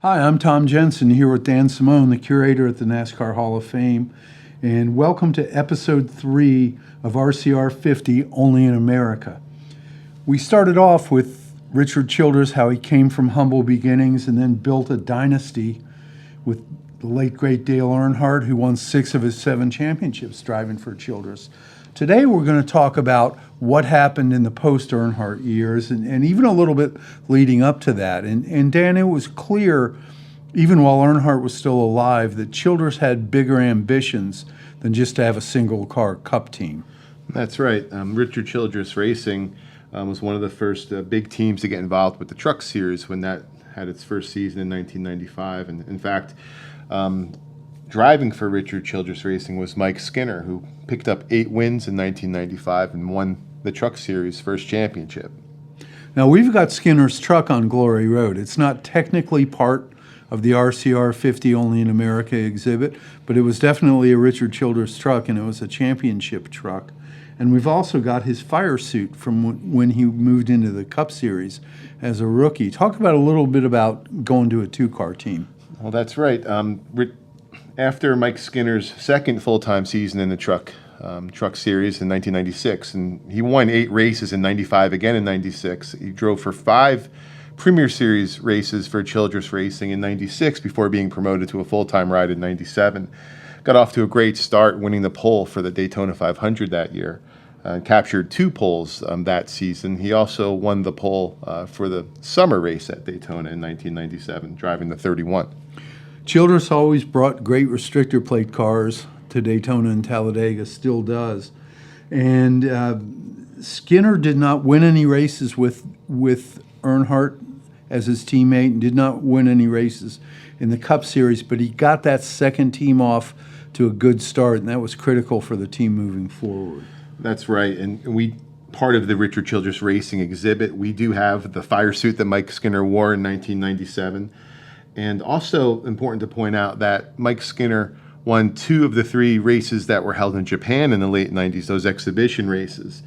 Hi, I'm Tom Jensen here with Dan Simone, the curator at the NASCAR Hall of Fame, and welcome to episode 3 of RCR 50, Only in America. We started off with Richard Childress, how he came from humble beginnings and then built a dynasty with the late great Dale Earnhardt, who won 6 of his 7 championships driving for Childress. Today we're going to talk about what happened in the post-Earnhardt years and even a little bit leading up to that. And Dan, it was clear, even while Earnhardt was still alive, that Childress had bigger ambitions than just to have a single-car cup team. That's right. Richard Childress Racing was one of the first big teams to get involved with the Truck Series when that had its first season in 1995. And in fact, driving for Richard Childress Racing was Mike Skinner, who picked up 8 wins in 1995 and won the Truck Series' first championship. Now, we've got Skinner's truck on Glory Road. It's not technically part of the RCR 50 Only in America exhibit, but it was definitely a Richard Childress truck, and it was a championship truck. And we've also got his fire suit from when he moved into the Cup Series as a rookie. Talk about a little bit about going to a 2-car team. Well, that's right. After Mike Skinner's second full-time season in the Truck Series in 1996, and he won 8 races in 95, again in 96. He drove for 5 Premier Series races for Childress Racing in 96 before being promoted to a full-time ride in 97. Got off to a great start, winning the pole for the Daytona 500 that year. Captured 2 poles that season. He also won the pole for the summer race at Daytona in 1997, driving the 31. Childress always brought great restrictor plate cars to Daytona and Talladega, still does. And Skinner did not win any races with Earnhardt as his teammate and did not win any races in the Cup Series, but he got that second team off to a good start, and that was critical for the team moving forward. That's right. And part of the Richard Childress Racing exhibit, we do have the fire suit that Mike Skinner wore in 1997. And also important to point out that Mike Skinner won 2 of the 3 races that were held in Japan in the late 90s, those exhibition races.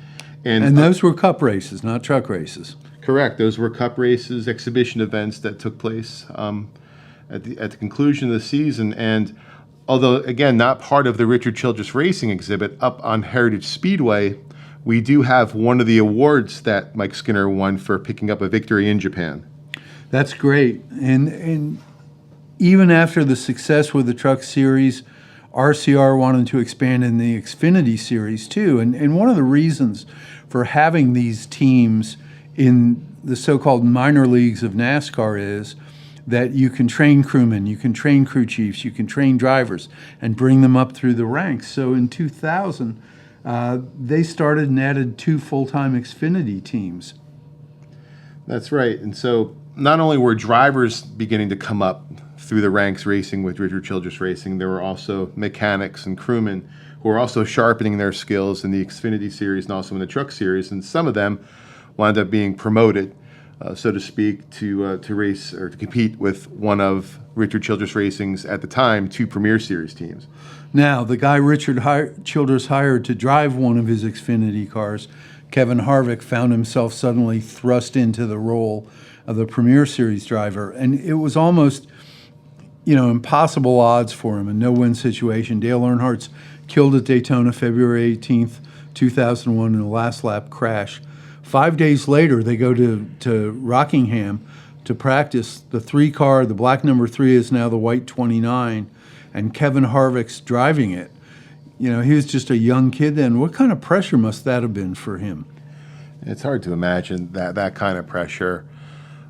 And those were Cup races, not truck races. Correct. Those were Cup races, exhibition events that took place at the conclusion of the season. And although, again, not part of the Richard Childress Racing exhibit, up on Heritage Speedway, we do have one of the awards that Mike Skinner won for picking up a victory in Japan. That's great. And even after the success with the Truck Series, RCR wanted to expand in the Xfinity Series too. And one of the reasons for having these teams in the so-called minor leagues of NASCAR is that you can train crewmen, you can train crew chiefs, you can train drivers and bring them up through the ranks. So in 2000, they started and added 2 full-time Xfinity teams. That's right. And so not only were drivers beginning to come up through the ranks racing with Richard Childress Racing, there were also mechanics and crewmen who were also sharpening their skills in the Xfinity Series and also in the Truck Series, and some of them wound up being promoted, so to speak, to race or to compete with one of Richard Childress Racing's, at the time, 2 Premier Series teams. Now, the guy Richard Childress hired to drive one of his Xfinity cars, Kevin Harvick, found himself suddenly thrust into the role of the Premier Series driver, and it was almost, impossible odds for him, a no-win situation. Dale Earnhardt's killed at Daytona February 18th, 2001 in a last lap crash. 5 days later, they go to Rockingham to practice. The 3-car, the black number 3 is now the white 29, and Kevin Harvick's driving it. He was just a young kid then. What kind of pressure must that have been for him? It's hard to imagine that kind of pressure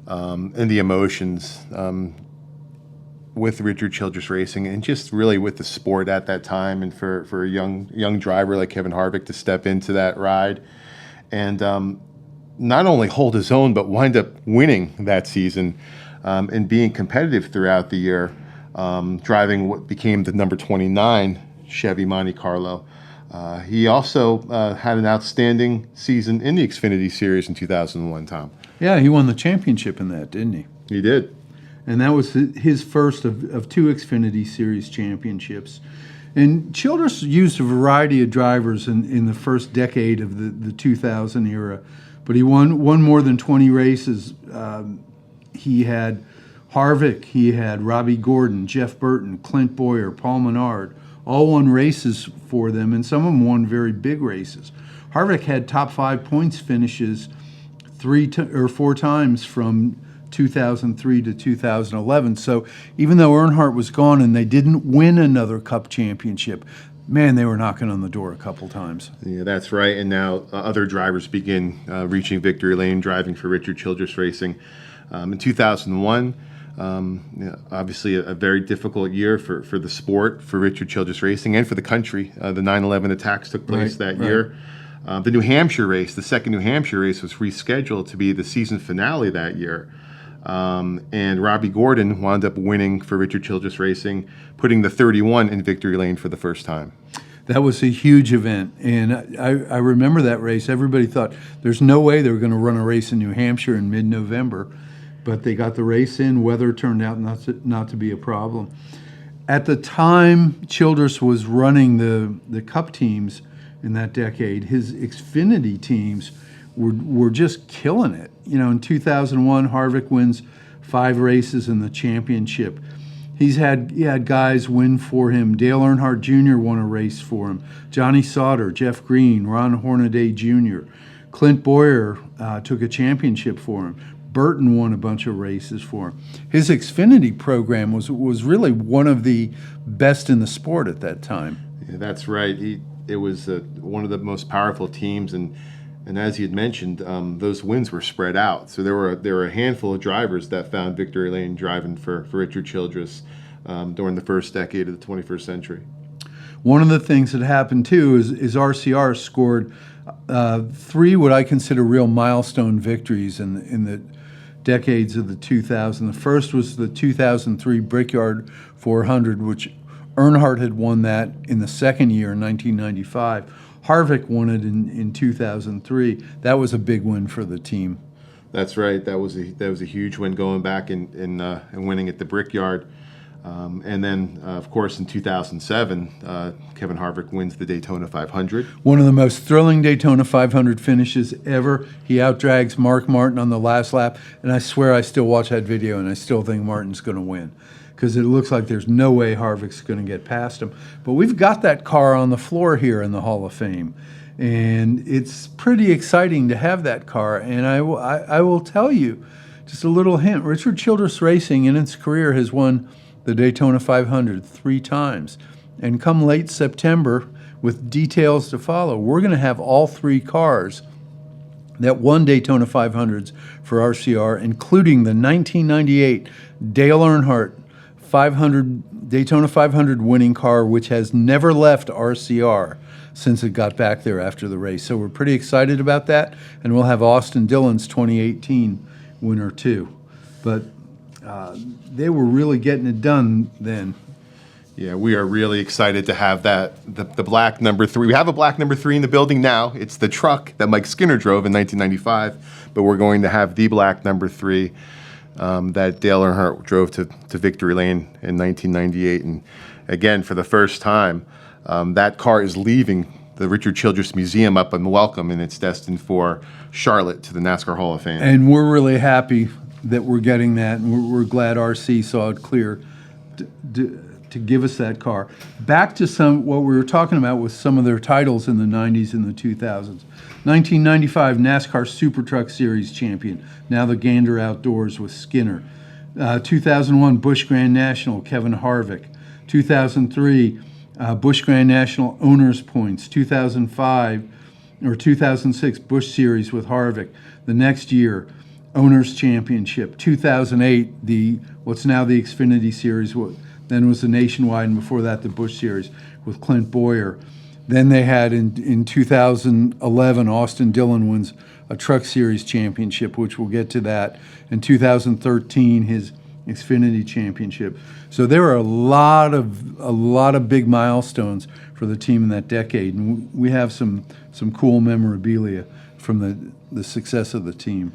and the emotions with Richard Childress Racing and just really with the sport at that time, and for a young driver like Kevin Harvick to step into that ride and not only hold his own but wind up winning that season and being competitive throughout the year, driving what became the number 29 Chevy Monte Carlo. He also had an outstanding season in the Xfinity Series in 2001, Tom. Yeah, he won the championship in that, didn't he? He did. And that was his first of 2 Xfinity Series championships. And Childress used a variety of drivers in the first decade of the 2000 era, but he won more than 20 races. He had Harvick, he had Robbie Gordon, Jeff Burton, Clint Boyer, Paul Menard, all won races for them, and some of them won very big races. Harvick had top 5 points finishes 4 times from 2003 to 2011. So even though Earnhardt was gone and they didn't win another Cup championship, man, they were knocking on the door a couple times. Yeah, that's right. And now other drivers begin reaching victory lane, driving for Richard Childress Racing. In 2001, obviously a very difficult year for the sport, for Richard Childress Racing, and for the country. The 9/11 attacks took place that year. The New Hampshire race, the second New Hampshire race, was rescheduled to be the season finale that year. And Robbie Gordon wound up winning for Richard Childress Racing, putting the 31 in victory lane for the first time. That was a huge event, and I remember that race. Everybody thought there's no way they were going to run a race in New Hampshire in mid-November, but they got the race in. Weather turned out not to be a problem. At the time Childress was running the Cup teams in that decade, his Xfinity teams were just killing it. You know, in 2001, Harvick wins 5 races in the championship. He had guys win for him. Dale Earnhardt Jr. won a race for him. Johnny Sauter, Jeff Green, Ron Hornaday Jr. Clint Boyer took a championship for him. Burton won a bunch of races for him. His Xfinity program was really one of the best in the sport at that time. Yeah, that's right. It was one of the most powerful teams, and as you had mentioned, those wins were spread out. So there were a handful of drivers that found victory lane driving for Richard Childress during the first decade of the 21st century. One of the things that happened too is RCR scored 3 what I consider real milestone victories in the decades of the 2000s. The first was the 2003 Brickyard 400, which Earnhardt had won that in the second year in 1995. Harvick won it in 2003. That was a big win for the team. That's right. That was a huge win, going back and winning at the Brickyard. And then, of course, in 2007, Kevin Harvick wins the Daytona 500. One of the most thrilling Daytona 500 finishes ever. He outdrags Mark Martin on the last lap, and I swear I still watch that video and I still think Martin's going to win, because it looks like there's no way Harvick's going to get past him. But we've got that car on the floor here in the Hall of Fame, and it's pretty exciting to have that car. And I will tell you, just a little hint, Richard Childress Racing in its career has won the Daytona 500 3 times. And come late September, with details to follow, we're going to have all 3 cars that won Daytona 500s for RCR, including the 1998 Dale Earnhardt Daytona 500 winning car, which has never left RCR since it got back there after the race. So we're pretty excited about that, and we'll have Austin Dillon's 2018 winner too. But they were really getting it done then. Yeah, we are really excited to have that, the black number 3. We have a black number 3 in the building now. It's the truck that Mike Skinner drove in 1995, but we're going to have the black number 3 that Dale Earnhardt drove to victory lane in 1998. And again, for the first time, that car is leaving the Richard Childress Museum up in Welcome, and it's destined for Charlotte to the NASCAR Hall of Fame. And we're really happy that we're getting that, and we're glad RC saw it clear to give us that car. Back to what we were talking about with some of their titles in the 90s and the 2000s. 1995 NASCAR Super Truck Series champion, now the Gander Outdoors with Skinner. 2001 Busch Grand National, Kevin Harvick. 2003 Busch Grand National Owners Points. 2006 Busch Series with Harvick. The next year, Owners Championship. 2008 what's now the Xfinity Series, then was the Nationwide, and before that the Busch Series with Clint Boyer. Then they had in 2011, Austin Dillon wins a Truck Series championship, which we'll get to that. In 2013, his Xfinity championship. So there are a lot of big milestones for the team in that decade, and we have some cool memorabilia from the success of the team.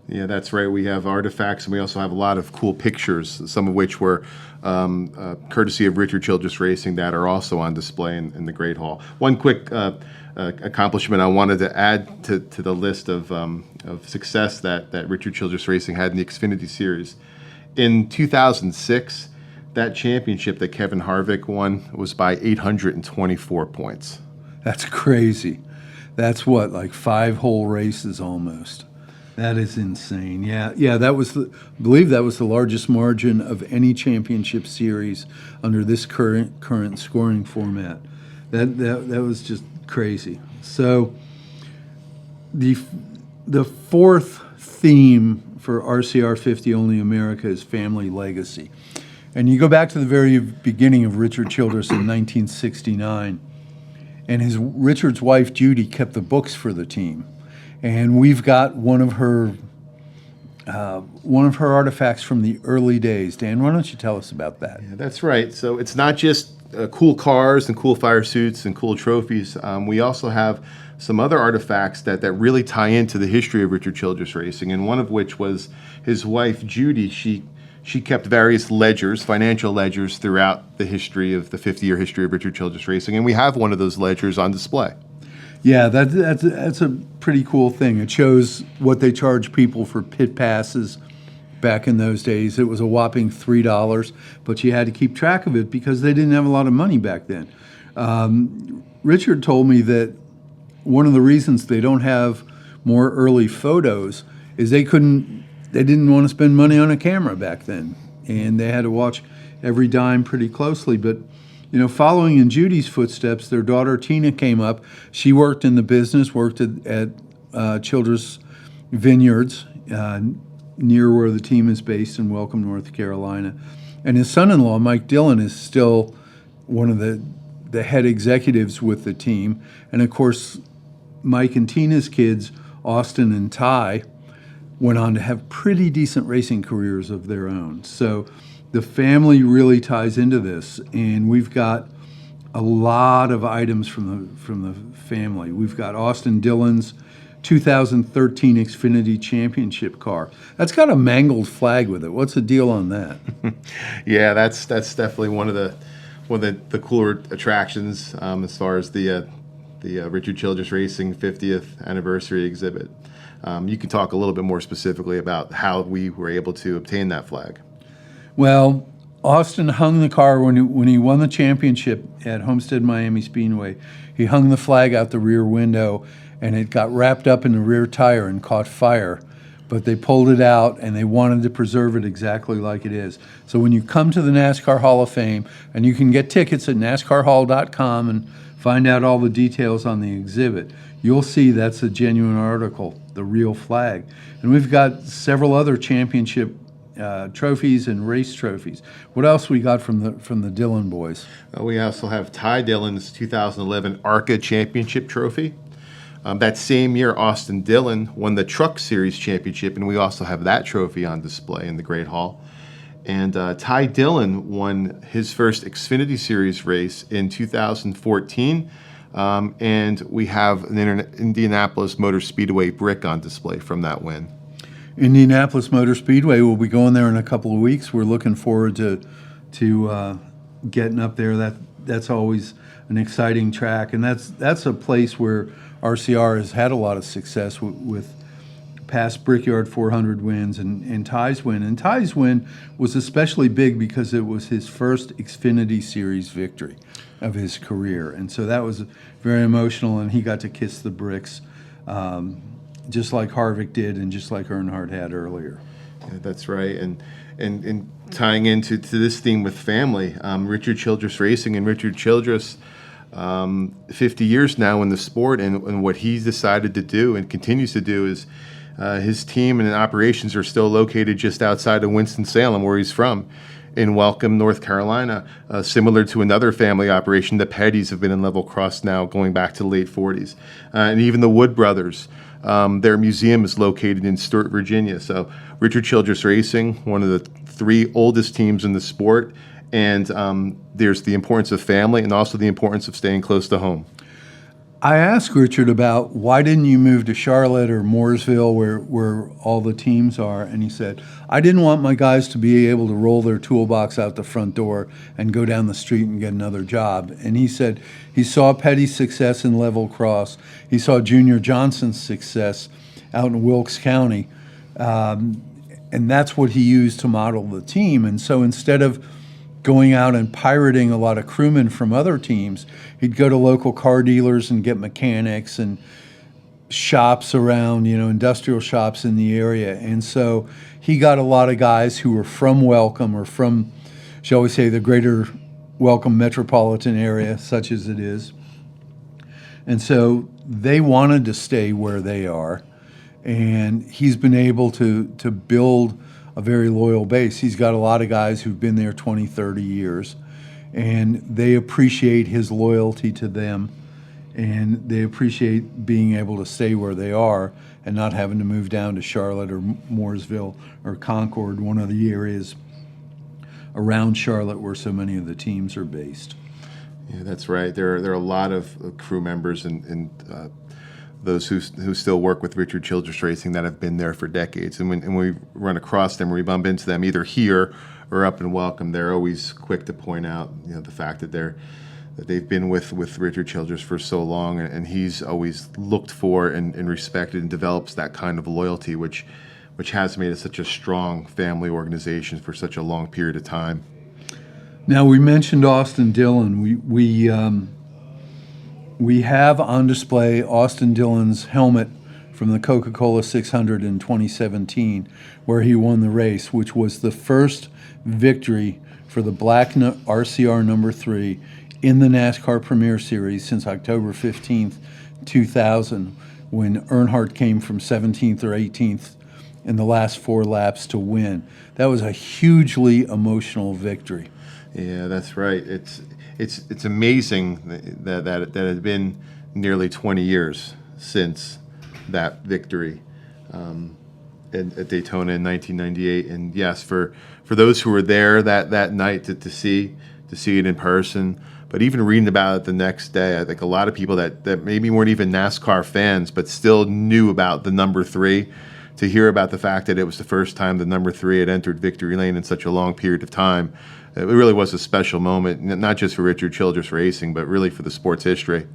Yeah, that's right. We have artifacts, and we also have a lot of cool pictures, some of which were courtesy of Richard Childress Racing, that are also on display in the Great Hall. One quick accomplishment I wanted to add to the list of success that Richard Childress Racing had in the Xfinity Series In 2006, that championship that Kevin Harvick won was by 824 points. That's crazy. That's what, like 5 whole races almost. That is insane. Yeah. That was I believe that was the largest margin of any championship series under this current scoring format. That was just crazy. So the fourth theme for RCR 50 Only America is family legacy. And you go back to the very beginning of Richard Childress in 1969, and Richard's wife Judy kept the books for the team, and we've got one of her artifacts from the early days. Dan, why don't you tell us about that? Yeah, that's right. So it's not just cool cars and cool fire suits and cool trophies. We also have some other artifacts that really tie into the history of Richard Childress Racing, and one of which was his wife Judy. She kept various ledgers, financial ledgers, throughout the history of the 50-year history of Richard Childress Racing, and we have one of those ledgers on display. Yeah, that's a pretty cool thing. It shows what they charge people for pit passes back in those days. It was a whopping $3, but you had to keep track of it because they didn't have a lot of money back then. Richard told me that one of the reasons they don't have more early photos is they didn't want to spend money on a camera back then, and they had to watch every dime pretty closely. But following in Judy's footsteps, their daughter Tina came up. She worked in the business, worked at Childress Vineyards near where the team is based in Welcome, North Carolina. And his son-in-law, Mike Dillon, is still one of the head executives with the team. And of course, Mike and Tina's kids, Austin and Ty, went on to have pretty decent racing careers of their own. So the family really ties into this, and we've got a lot of items from the family. We've got Austin Dillon's 2013 Xfinity Championship car. That's got a mangled flag with it. What's the deal on that? Yeah, that's definitely one of the cooler attractions as far as the Richard Childress Racing 50th anniversary exhibit. You can talk a little bit more specifically about how we were able to obtain that flag. Well, Austin hung the car when he won the championship at Homestead Miami Speedway. He hung the flag out the rear window, and it got wrapped up in the rear tire and caught fire. But they pulled it out, and they wanted to preserve it exactly like it is. So when you come to the NASCAR Hall of Fame, and you can get tickets at NASCARHall.com and find out all the details on the exhibit, you'll see that's a genuine article, the real flag. And we've got several other championship trophies and race trophies. What else we got from the Dillon boys? We also have Ty Dillon's 2011 ARCA Championship Trophy. That same year, Austin Dillon won the Truck Series Championship, and we also have that trophy on display in the Great Hall. And Ty Dillon won his first Xfinity Series race in 2014, and we have an Indianapolis Motor Speedway brick on display from that win. Indianapolis Motor Speedway, we'll be going there in a couple of weeks. We're looking forward to getting up there. That's always an exciting track, and that's a place where RCR has had a lot of success with past Brickyard 400 wins and Ty's win. And Ty's win was especially big because it was his first Xfinity Series victory of his career, and so that was very emotional. And he got to kiss the bricks, just like Harvick did, and just like Earnhardt had earlier. Yeah, that's right. And tying into this theme with family, Richard Childress Racing and Richard Childress, 50 years now in the sport, and what he's decided to do and continues to do is his team and operations are still located just outside of Winston-Salem, where he's from, in Welcome, North Carolina. Similar to another family operation, the Pettys have been in level cross now going back to the late 40s. And even the Wood brothers, their museum is located in Stuart, Virginia. So Richard Childress Racing, one of the 3 oldest teams in the sport, and there's the importance of family and also the importance of staying close to home. I asked Richard about why didn't you move to Charlotte or Mooresville where all the teams are, and he said, I didn't want my guys to be able to roll their toolbox out the front door and go down the street and get another job. And he said he saw Petty's success in level cross. He saw Junior Johnson's success out in Wilkes County. and that's what he used to model the team. And so instead of going out and pirating a lot of crewmen from other teams, he'd go to local car dealers and get mechanics and shops around, industrial shops in the area. And so he got a lot of guys who were from Welcome or from, shall we say, the greater Welcome metropolitan area, such as it is. And so they wanted to stay where they are. And he's been able to build a very loyal base. He's got a lot of guys who've been there 20, 30 years, and they appreciate his loyalty to them, and they appreciate being able to stay where they are and not having to move down to Charlotte or Mooresville or Concord, one of the areas around Charlotte where so many of the teams are based. Yeah, that's right. There are a lot of crew members and those who still work with Richard Childress Racing that have been there for decades. And when we run across them or we bump into them either here or up in Welcome, they're always quick to point out the fact that they've been with Richard Childress for so long, and he's always looked for and respected and develops that kind of loyalty, which has made it such a strong family organization for such a long period of time. Now, we mentioned Austin Dillon. We have on display Austin Dillon's helmet from the Coca-Cola 600 in 2017, where he won the race, which was the first victory for the black RCR number 3 in the NASCAR Premier Series since October 15th, 2000, when Earnhardt came from 17th or 18th in the last 4 laps to win. That was a hugely emotional victory. Yeah, that's right. It's amazing that it had been nearly 20 years since that victory at Daytona in 1998. And yes, for those who were there that night to see it in person, but even reading about it the next day, I think a lot of people that maybe weren't even NASCAR fans but still knew about the number 3, to hear about the fact that it was the first time the number 3 had entered victory lane in such a long period of time. It really was a special moment, not just for Richard Childress Racing, but really for the sport's history.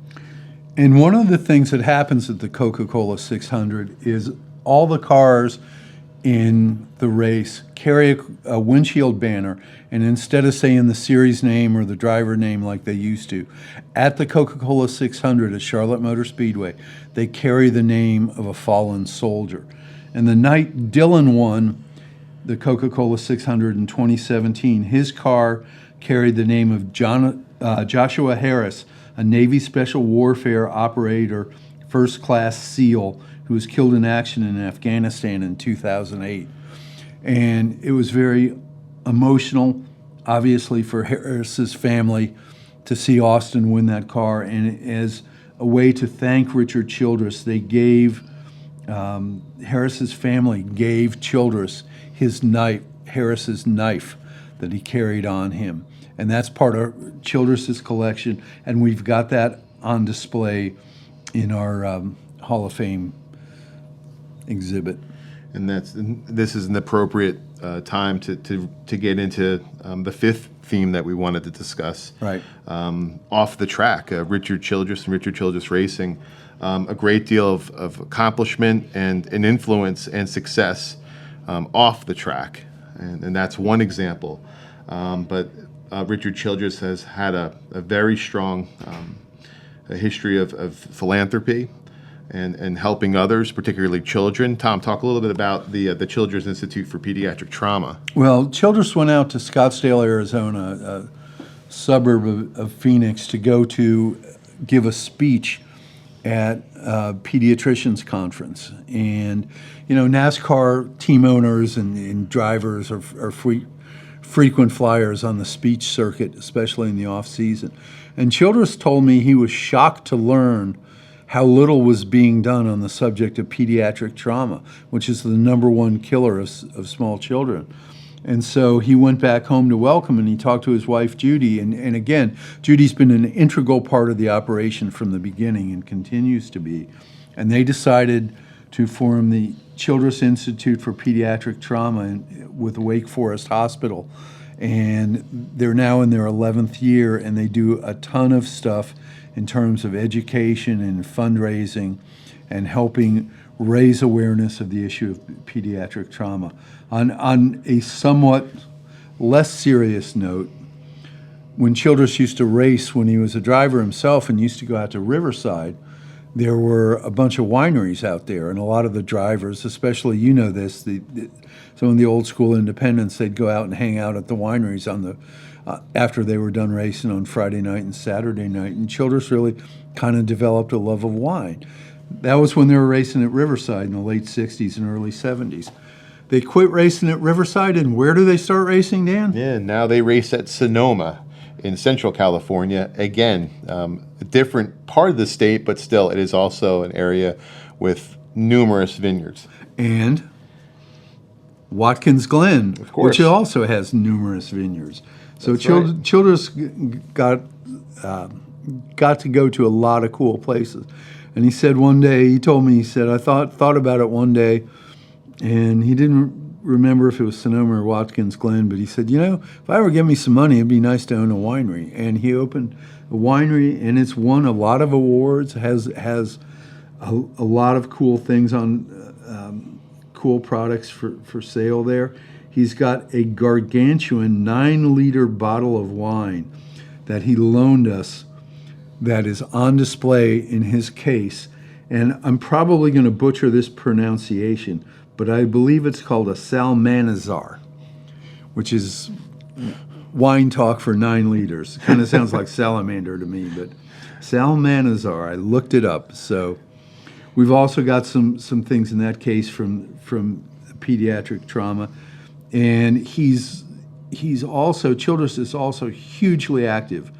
And one of the things that happens at the Coca-Cola 600 is all the cars in the race carry a windshield banner, and instead of saying the series name or the driver name like they used to, at the Coca-Cola 600 at Charlotte Motor Speedway, they carry the name of a fallen soldier. And the night Dillon won the Coca-Cola 600 in 2017, his car carried the name of Joshua Harris, a Navy Special Warfare operator, first-class SEAL, who was killed in action in Afghanistan in 2008. And it was very emotional, obviously, for Harris's family to see Austin win that car. And as a way to thank Richard Childress, they gave Harris's family gave Childress Harris's knife that he carried on him. And that's part of Childress's collection, and we've got that on display in our Hall of Fame exhibit. And this is an appropriate time to get into the 5th theme that we wanted to discuss. Right. Off the track, Richard Childress and Richard Childress Racing, a great deal of accomplishment and influence and success off the track, and that's one example. But Richard Childress has had a very strong a history of philanthropy and helping others, particularly children. Tom, talk a little bit about the Childress Institute for Pediatric Trauma. Well, Childress went out to Scottsdale, Arizona, a suburb of Phoenix, to go to give a speech at a pediatricians conference. And, NASCAR team owners and drivers are frequent flyers on the speech circuit, especially in the off season. And Childress told me he was shocked to learn how little was being done on the subject of pediatric trauma, which is the number 1 killer of small children. And so he went back home to Welcome, and he talked to his wife, Judy. And again, Judy's been an integral part of the operation from the beginning and continues to be. And they decided to form the Childress Institute for Pediatric Trauma with Wake Forest Hospital. And they're now in their 11th year, and they do a ton of stuff in terms of education and fundraising and helping raise awareness of the issue of pediatric trauma. On a somewhat less serious note, when Childress used to race when he was a driver himself and used to go out to Riverside, there were a bunch of wineries out there, and a lot of the drivers, especially some of the old school independents, they'd go out and hang out at the wineries after they were done racing on Friday night and Saturday night. And Childress really kind of developed a love of wine. That was when they were racing at Riverside in the late 60s and early 70s. They quit racing at Riverside, and where do they start racing, Dan? Yeah, now they race at Sonoma in Central California. Again, a different part of the state, but still, it is also an area with numerous vineyards. And Watkins Glen, Of course. which also has numerous vineyards. So That's right. Childress got to go to a lot of cool places. And he said one day, he told me, he said, I thought about it one day, and he didn't remember if it was Sonoma or Watkins Glen, but he said, if I ever get me some money, it'd be nice to own a winery. And he opened a winery, and it's won a lot of awards, has a lot of cool things on cool products for sale there. He's got a gargantuan 9-liter bottle of wine that he loaned us that is on display in his case. And I'm probably going to butcher this pronunciation, but I believe it's called a Salmanazar, which is wine talk for 9 liters. It kind of sounds like salamander to me, but Salmanazar, I looked it up. So we've also got some things in that case from pediatric trauma. And Childress is also hugely active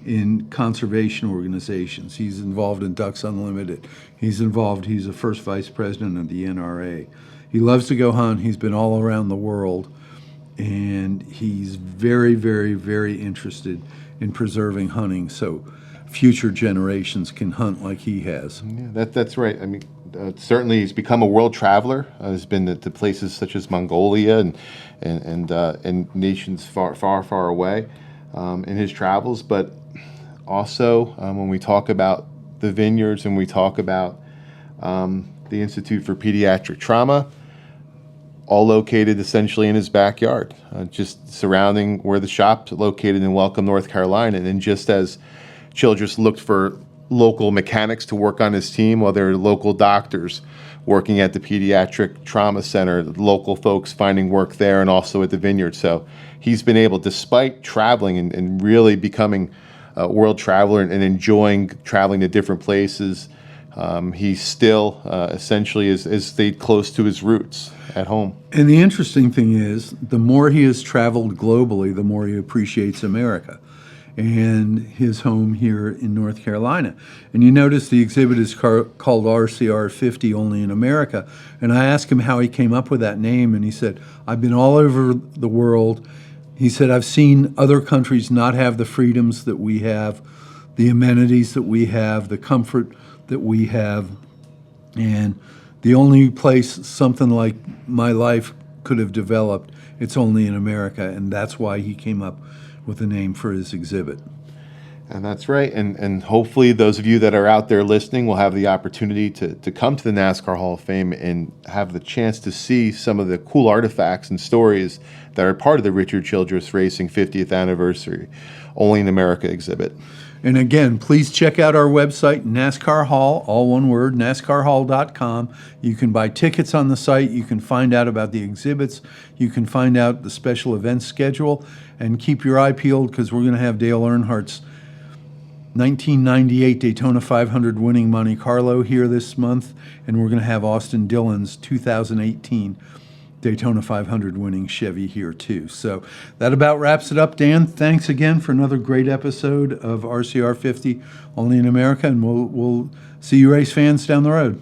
in conservation organizations. He's involved in Ducks Unlimited. He's a first vice president of the NRA. He loves to go hunt. He's been all around the world, and he's very, very, very interested in preserving hunting so future generations can hunt like he has. Yeah, that's right. I mean, certainly he's become a world traveler. He's been to places such as Mongolia and nations far away in his travels. But also, when we talk about the vineyards and we talk about the Institute for Pediatric Trauma, all located essentially in his backyard, just surrounding where the shop's located in Welcome, North Carolina. And just as Childress looked for local mechanics to work on his team, while there are local doctors working at the Pediatric Trauma Center, local folks finding work there and also at the vineyard. So he's been able, despite traveling and really becoming a world traveler and enjoying traveling to different places, he still essentially has stayed close to his roots at home. And the interesting thing is, the more he has traveled globally, the more he appreciates America and his home here in North Carolina. And you notice the exhibit is called RCR 50, Only in America. And I asked him how he came up with that name, and he said, I've been all over the world. He said, I've seen other countries not have the freedoms that we have, the amenities that we have, the comfort that we have. And the only place something like my life could have developed, it's only in America. And that's why he came up with a name for his exhibit. And that's right. And hopefully those of you that are out there listening will have the opportunity to come to the NASCAR Hall of Fame and have the chance to see some of the cool artifacts and stories that are part of the Richard Childress Racing 50th Anniversary Only in America exhibit. And again, please check out our website, NASCAR Hall, all one word, NASCARHall.com. You can buy tickets on the site. You can find out about the exhibits. You can find out the special events schedule. And keep your eye peeled, because we're going to have Dale Earnhardt's 1998 Daytona 500 winning Monte Carlo here this month. And we're going to have Austin Dillon's 2018 Daytona 500 winning Chevy here too. So that about wraps it up. Dan, thanks again for another great episode of RCR 50 Only in America, and we'll see you race fans down the road.